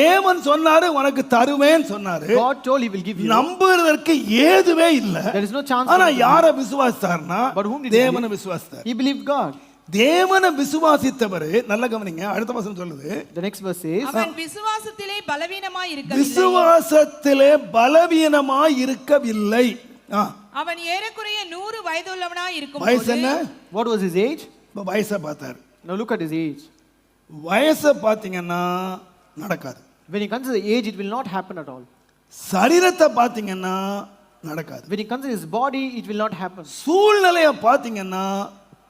தேவன் சொன்னாரு உனக்கு தருவேன் சொன்னாரு. God told he will give you. நம்புறதற்கு ஏதுவே இல்ல. There is no chance. ஆனா யாரை விசுவாசித்தார்னா But whom did தேவனை விசுவாசித்தார். he believed God. தேவனை விசுவாசித்தவர் நல்ல கவனிங்க, அடுத்த வசனம் சொல்லுது. The next verse says, அவன் விசுவாசத்திலே பலவீனமாய் இருக்கவில்லை. விசுவாசத்திலே பலவீனமாய் இருக்கவில்லை. அவன் ஏறக்குறைய 100 வயதுள்ளவனாய் இருக்கும்போது. வயசு என்ன? what was his age? வயசை பார்த்தார். Now look at his age. வயசை பாத்தீங்கன்னா நடக்காது. When he considers the age, it will not happen at all. சரீரத்தை பாத்தீங்கன்னா நடக்காது. When he considers his body, it will not happen. சூழ்நிலையை பாத்தீங்கன்னா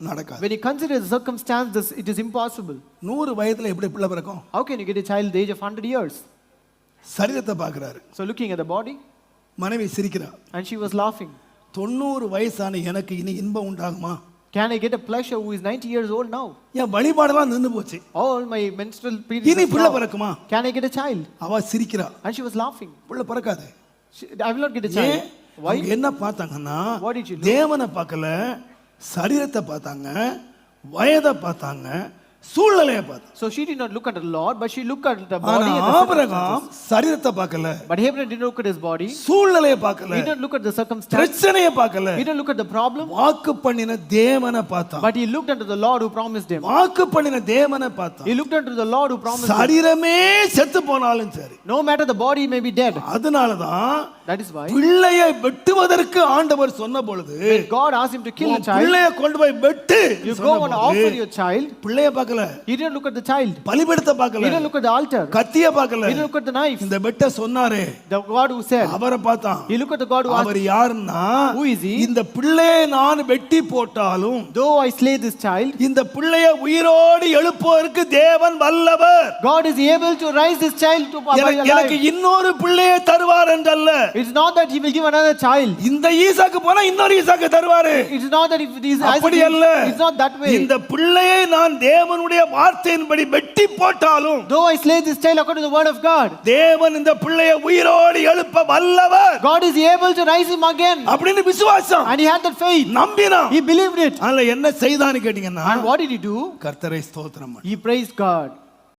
நடக்காது. When he considers the circumstances, it is impossible. 100 வயதுல எப்படி பிள்ளை பிறக்கும்? How can you get a child at the age of 100 years? சரீரத்தை பார்க்கறாரு. So looking at the body, மனைவி சிரிக்கிறா. and she was laughing. 90 வயசான எனக்கு இனி இன்பம் உண்டாகுமா? Can I get a pleasure who is 90 years old now? என் வழிபாடெல்லாம் நின்னு போச்சு. All my menstrual periods. இனி பிள்ளை பிறக்குமா? Can I get a child? அவ சிரிக்கிறா. And she was laughing. பிள்ளை பிறக்காது. I will not get a child. Why? என்ன பார்த்தாங்கன்னா What did you do? தேவனை பார்க்கல, சரீரத்தை பார்த்தாங்க, வயதை பார்த்தாங்க, சூழ்நிலையை பார்த்தாங்க. So she did not look at the Lord, but she looked at the ஆனா body and the Abraham circumstances. சரீரத்தை பார்க்கல, But Abraham did not look at his body. சூழ்நிலையை பார்க்கல, He did not look at the circumstances. பிரச்சனையை பார்க்கல, He did not look at the problem. வாக்கு பண்ணின தேவனை பார்த்தான். But he looked unto the Lord who promised him. வாக்கு பண்ணின தேவனை பார்த்தான். He looked unto the Lord who promised him. சரீரமே செத்து போனாலும் சரி. No matter the body may be dead. அதனாலதான் That is why பிள்ளையை வெட்டுவதற்கு ஆண்டவர் சொன்ன பொழுது when God asked him to kill a child, பிள்ளையை கொண்டு போய் வெட்டு you go and offer your child. பிள்ளையை பார்க்கல, He didn't look at the child. பலிபீடத்தை பார்க்கல, He didn't look at the altar. கத்தியை பார்க்கல, He didn't look at the knife. இந்த வெட்ட சொன்னாரே The God who said. அவரை பார்த்தான். He looked at the God who asked. அவர் யாருன்னா Who is he? இந்த பிள்ளையை நான் வெட்டி போட்டாலும் Though I slay this child, இந்த பிள்ளையை உயிரோடு எழுப்புவதற்கு தேவன் வல்லவர். God is able to rise this child to எனக்கு alive. இன்னொரு பிள்ளையை தருவார் என்றல்ல. It's not that he will give another child. இந்த ஈசாக்கு போனா இன்னொரு ஈசாக்கு தருவாரு. It's not that if it is அப்படி அல்ல. it's not that way. இந்த பிள்ளையை நான் தேவனுடைய வார்த்தையின்படி வெட்டி போட்டாலும் Though I slay this child according to the word of God, தேவன் இந்த பிள்ளையை உயிரோடு எழுப்ப வல்லவர். God is able to rise him again. அப்படின்னு விசுவாசம். And he had that faith. நம்பினான். He believed it. அதனால என்ன செய்தான்னு கேட்டீங்கன்னா And what did he do? கர்த்தரை ஸ்தோத்திரம் பண்ணான். He praised God.